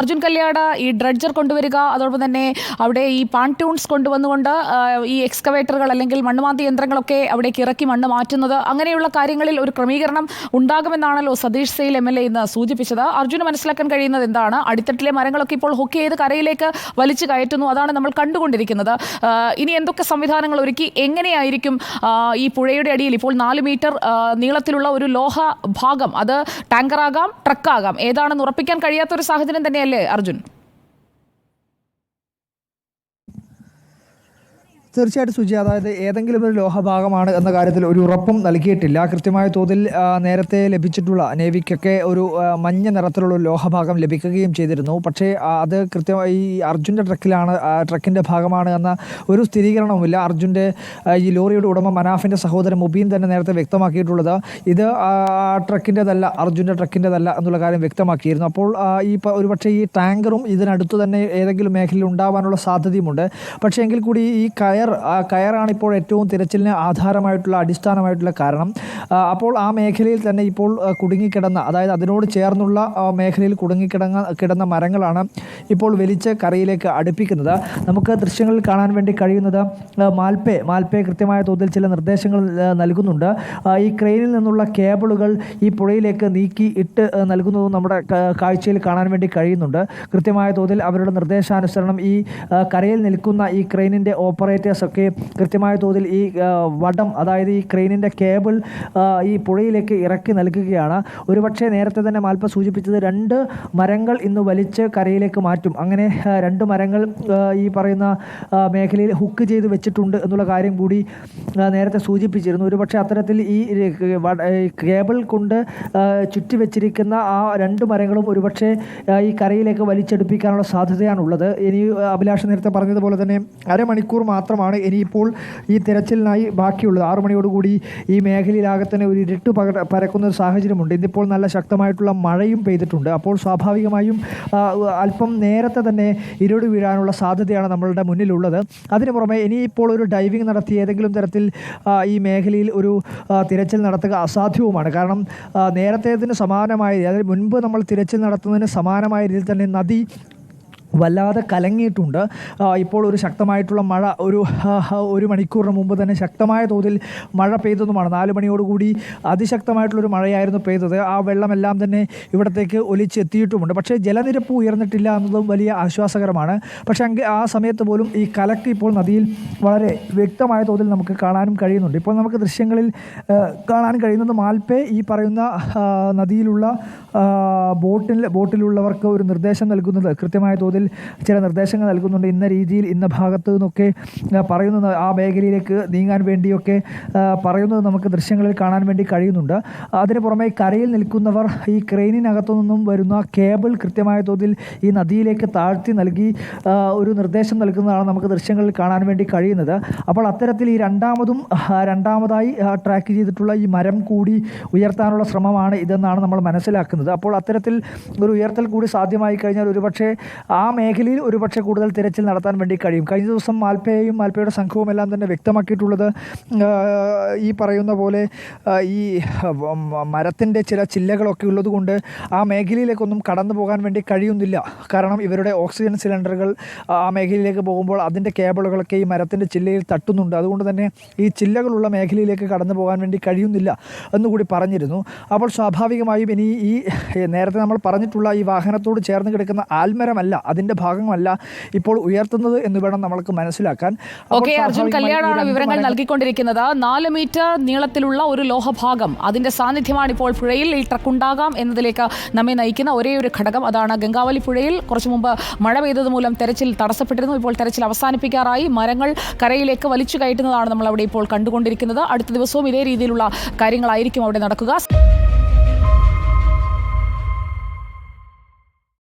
അർജുൻ കല്യാട് ഈ ഡ്രഡ്ജർ കൊണ്ടുവരിക, അതോടൊപ്പം തന്നെ അവിടെ ഈ പാൺട്യൂൺസ് കൊണ്ടുവന്നുകൊണ്ട് ഈ എക്സ്കവേറ്ററുകൾ അല്ലെങ്കിൽ മണ്ണുമാന്തി യന്ത്രങ്ങളൊക്കെ അവിടേക്ക് ഇറക്കി മണ്ണ് മാറ്റുന്നത്, അങ്ങനെയുള്ള കാര്യങ്ങളിൽ ഒരു ക്രമീകരണം ഉണ്ടാകുമെന്നാണല്ലോ സതീഷ് സെയിൽ MLA ഇന്ന് സൂചിപ്പിച്ചത്. അർജുന് മനസ്സിലാക്കാൻ കഴിയുന്നത് എന്താണ്? അടിത്തട്ടിലെ മരങ്ങളൊക്കെ ഇപ്പോൾ ഹുക്ക് ചെയ്ത് കരയിലേക്ക് വലിച്ചു കയറ്റുന്നു, അതാണ് നമ്മൾ കണ്ടുകൊണ്ടിരിക്കുന്നത്. ഇനി എന്തൊക്കെ സംവിധാനങ്ങൾ ഒരുക്കി എങ്ങനെയായിരിക്കും ഈ പുഴയുടെ അടിയിൽ ഇപ്പോൾ 4 മീറ്റർ നീളത്തിലുള്ള ഒരു ലോഹ ഭാഗം, അത് ടാങ്കറാകാം ട്രക്കാകാം, ഏതാണെന്ന് ഉറപ്പിക്കാൻ കഴിയാത്തൊരു സാഹചര്യം തന്നെയല്ലേ അർജുൻ? തീർച്ചയായിട്ടും സുജി, അതായത് ഏതെങ്കിലും ഒരു ലോഹഭാഗമാണ് എന്ന കാര്യത്തിൽ ഒരു ഉറപ്പും നൽകിയിട്ടില്ല. കൃത്യമായ തോതിൽ നേരത്തെ ലഭിച്ചിട്ടുള്ള നേവിക്കൊക്കെ ഒരു മഞ്ഞ നിറത്തിലുള്ള ഒരു ലോഹഭാഗം ലഭിക്കുകയും ചെയ്തിരുന്നു. പക്ഷേ അത് കൃത്യമായി ഈ അർജുൻ്റെ ട്രക്കിൻ്റെ ഭാഗമാണ് എന്ന ഒരു സ്ഥിരീകരണവുമില്ല. അർജുൻ്റെ ഈ ലോറിയുടെ ഉടമ മനാഫിൻ്റെ സഹോദരൻ മുബീൻ തന്നെ നേരത്തെ വ്യക്തമാക്കിയിട്ടുള്ളത് ഇത് ട്രക്കിൻ്റെതല്ല, അർജുൻ്റെ ട്രക്കിൻ്റെതല്ല എന്നുള്ള കാര്യം വ്യക്തമാക്കിയിരുന്നു. അപ്പോൾ ഒരുപക്ഷെ ഈ ടാങ്കറും ഇതിനടുത്ത് തന്നെ ഏതെങ്കിലും മേഖലയിൽ ഉണ്ടാവാനുള്ള സാധ്യതയുമുണ്ട്. പക്ഷേ എങ്കിൽ കൂടി ഈ കയറാണ് ഇപ്പോൾ ഏറ്റവും തിരച്ചിലിന് ആധാരമായിട്ടുള്ള അടിസ്ഥാനമായിട്ടുള്ള കാരണം. അപ്പോൾ ആ മേഖലയിൽ തന്നെ ഇപ്പോൾ കുടുങ്ങിക്കിടന്ന, അതായത് അതിനോട് ചേർന്നുള്ള മേഖലയിൽ കിടന്ന മരങ്ങളാണ് ഇപ്പോൾ വലിച്ച് കരയിലേക്ക് അടുപ്പിക്കുന്നത്. നമുക്ക് ദൃശ്യങ്ങളിൽ കാണാൻ വേണ്ടി കഴിയുന്നത് മാൽപ്പെ കൃത്യമായ തോതിൽ ചില നിർദ്ദേശങ്ങൾ നൽകുന്നുണ്ട്. ഈ ക്രെയിനിൽ നിന്നുള്ള കേബിളുകൾ ഈ പുഴയിലേക്ക് നീക്കി ഇട്ട് നൽകുന്നതും നമ്മുടെ കാഴ്ചയിൽ കാണാൻ വേണ്ടി കഴിയുന്നുണ്ട്. കൃത്യമായ തോതിൽ അവരുടെ നിർദ്ദേശാനുസരണം ഈ കരയിൽ നിൽക്കുന്ന ഈ ക്രെയിനിൻ്റെ ഓപ്പറേറ്റേഴ്സ് ഒക്കെ കൃത്യമായ തോതിൽ ഈ വടം, അതായത് ഈ ക്രെയിനിൻ്റെ കേബിൾ ഈ പുഴയിലേക്ക് ഇറക്കി നൽകുകയാണ്. ഒരുപക്ഷെ നേരത്തെ തന്നെ മാൽപ്പ സൂചിപ്പിച്ചത് 2 മരങ്ങൾ ഇന്ന് വലിച്ച് കരയിലേക്ക് മാറ്റും. അങ്ങനെ 2 മരങ്ങൾ ഈ പറയുന്ന മേഖലയിൽ ഹുക്ക് ചെയ്ത് വെച്ചിട്ടുണ്ട് എന്നുള്ള കാര്യം കൂടി നേരത്തെ സൂചിപ്പിച്ചിരുന്നു. ഒരുപക്ഷെ അത്തരത്തിൽ ഈ കേബിൾ കൊണ്ട് ചുറ്റി വെച്ചിരിക്കുന്ന ആ 2 മരങ്ങളും ഒരുപക്ഷെ ഈ കരയിലേക്ക് വലിച്ചെടുപ്പിക്കാനുള്ള സാധ്യതയാണുള്ളത്. ഇനി അഭിലാഷ് നേരത്തെ പറഞ്ഞതുപോലെ തന്നെ അരമണിക്കൂർ മാത്രമാണ് ഇനിയിപ്പോൾ ഈ തിരച്ചിലിനായി ബാക്കിയുള്ളത്. 6 മണിയോടുകൂടി ഈ മേഖലയിലാകെ തന്നെ ഒരു ഇരുട്ട് പരക്കുന്ന ഒരു സാഹചര്യമുണ്ട്. ഇന്നിപ്പോൾ നല്ല ശക്തമായിട്ടുള്ള മഴയും പെയ്തിട്ടുണ്ട്. അപ്പോൾ സ്വാഭാവികമായും അല്പം നേരത്തെ തന്നെ ഇരുട് വീഴാനുള്ള സാധ്യതയാണ് നമ്മളുടെ മുന്നിലുള്ളത്. അതിനു പുറമെ ഇനിയിപ്പോൾ ഒരു ഡൈവിംഗ് നടത്തി ഏതെങ്കിലും തരത്തിൽ ഈ മേഖലയിൽ ഒരു തിരച്ചിൽ നടത്തുക അസാധ്യവുമാണ്. കാരണം നേരത്തേതിന് സമാനമായ, അതായത് മുൻപ് നമ്മൾ തിരച്ചിൽ നടത്തുന്നതിന് സമാനമായ രീതിയിൽ തന്നെ നദി വല്ലാതെ കലങ്ങിയിട്ടുണ്ട്. ഇപ്പോൾ ഒരു ശക്തമായിട്ടുള്ള മഴ ഒരു മണിക്കൂറിന് മുമ്പ് തന്നെ ശക്തമായ തോതിൽ മഴ പെയ്തതുമാണ്. 4 മണിയോടുകൂടി അതിശക്തമായിട്ടുള്ളൊരു മഴയായിരുന്നു പെയ്തത്. ആ വെള്ളമെല്ലാം തന്നെ ഇവിടത്തേക്ക് ഒലിച്ചെത്തിയിട്ടുമുണ്ട്. പക്ഷേ ജലനിരപ്പ് ഉയർന്നിട്ടില്ല എന്നതും വലിയ ആശ്വാസകരമാണ്. പക്ഷേ ആ സമയത്ത് പോലും ഈ കലക്ക് ഇപ്പോൾ നദിയിൽ വളരെ വ്യക്തമായ തോതിൽ നമുക്ക് കാണാനും കഴിയുന്നുണ്ട്. ഇപ്പോൾ നമുക്ക് ദൃശ്യങ്ങളിൽ കാണാൻ കഴിയുന്നത് മാൽപ്പെ ഈ പറയുന്ന നദിയിലുള്ള ബോട്ടിലുള്ളവർക്ക് ഒരു നിർദ്ദേശം നൽകുന്നത്, കൃത്യമായ തോതിൽ ചില നിർദ്ദേശങ്ങൾ നൽകുന്നുണ്ട്. ഇന്ന രീതിയിൽ ഇന്ന ഭാഗത്ത് നിന്നൊക്കെ പറയുന്നത്, ആ മേഖലയിലേക്ക് നീങ്ങാൻ വേണ്ടിയൊക്കെ പറയുന്നത് നമുക്ക് ദൃശ്യങ്ങളിൽ കാണാൻ വേണ്ടി കഴിയുന്നുണ്ട്. അതിന് പുറമെ കരയിൽ നിൽക്കുന്നവർ ഈ ക്രെയിനിനകത്തു നിന്നും വരുന്ന കേബിൾ കൃത്യമായ തോതിൽ ഈ നദിയിലേക്ക് താഴ്ത്തി നൽകി ഒരു നിർദ്ദേശം നൽകുന്നതാണ് നമുക്ക് ദൃശ്യങ്ങളിൽ കാണാൻ വേണ്ടി കഴിയുന്നത്. അപ്പോൾ അത്തരത്തിൽ ഈ രണ്ടാമതായി ട്രാക്ക് ചെയ്തിട്ടുള്ള ഈ മരം കൂടി ഉയർത്താനുള്ള ശ്രമമാണ് ഇതെന്നാണ് നമ്മൾ മനസ്സിലാക്കുന്നത്. അപ്പോൾ അത്തരത്തിൽ ഒരു ഉയർത്തൽ കൂടി സാധ്യമായി കഴിഞ്ഞാൽ ഒരുപക്ഷെ ആ മേഖലയിൽ ഒരുപക്ഷെ കൂടുതൽ തിരച്ചിൽ നടത്താൻ വേണ്ടി കഴിയും. കഴിഞ്ഞ ദിവസം മാൽപ്പയുടെ സംഘവും എല്ലാം തന്നെ വ്യക്തമാക്കിയിട്ടുള്ളത് ഈ പറയുന്ന പോലെ ഈ മരത്തിൻ്റെ ചില ചില്ലകളൊക്കെ ഉള്ളതുകൊണ്ട് ആ മേഖലയിലേക്കൊന്നും കടന്നു പോകാൻ വേണ്ടി കഴിയുന്നില്ല. കാരണം ഇവരുടെ ഓക്സിജൻ സിലിണ്ടറുകൾ ആ മേഖലയിലേക്ക് പോകുമ്പോൾ അതിൻ്റെ കേബിളുകളൊക്കെ ഈ മരത്തിൻ്റെ ചില്ലയിൽ തട്ടുന്നുണ്ട്. അതുകൊണ്ട് തന്നെ ഈ ചില്ലകളുള്ള മേഖലയിലേക്ക് കടന്നു പോകാൻ വേണ്ടി കഴിയുന്നില്ല എന്നുകൂടി പറഞ്ഞിരുന്നു. അപ്പോൾ സ്വാഭാവികമായും ഇനി ഈ നേരത്തെ നമ്മൾ പറഞ്ഞിട്ടുള്ള ഈ വാഹനത്തോട് ചേർന്ന് കിടക്കുന്ന ആൽമരമല്ല, അതിൻ്റെ ഭാഗമല്ല ഇപ്പോൾ ഉയർത്തുന്നത് എന്ന് വേണം നമ്മൾക്ക് മനസ്സിലാക്കാൻ. അർജുൻ കല്യാണാണ് വിവരങ്ങൾ നൽകിക്കൊണ്ടിരിക്കുന്നത്. 4 മീറ്റർ നീളത്തിലുള്ള ഒരു ലോഹഭാഗം, അതിന്റെ സാന്നിധ്യമാണ് ഇപ്പോൾ പുഴയിൽ ഈ ട്രക്ക് ഉണ്ടാകാം എന്നതിലേക്ക് നമ്മെ നയിക്കുന്ന ഒരേ ഒരു ഘടകം. അതാണ് ഗംഗാവലി പുഴയിൽ കുറച്ചു മുമ്പ് മഴ പെയ്തത് മൂലം തെരച്ചിൽ തടസ്സപ്പെട്ടിരുന്നു. ഇപ്പോൾ തെരച്ചിൽ അവസാനിപ്പിക്കാറായി. മരങ്ങൾ കരയിലേക്ക് വലിച്ചു കയറ്റുന്നതാണ് നമ്മൾ അവിടെ ഇപ്പോൾ കണ്ടുകൊണ്ടിരിക്കുന്നത്. അടുത്ത ദിവസവും ഇതേ രീതിയിലുള്ള കാര്യങ്ങളായിരിക്കും അവിടെ നടക്കുക.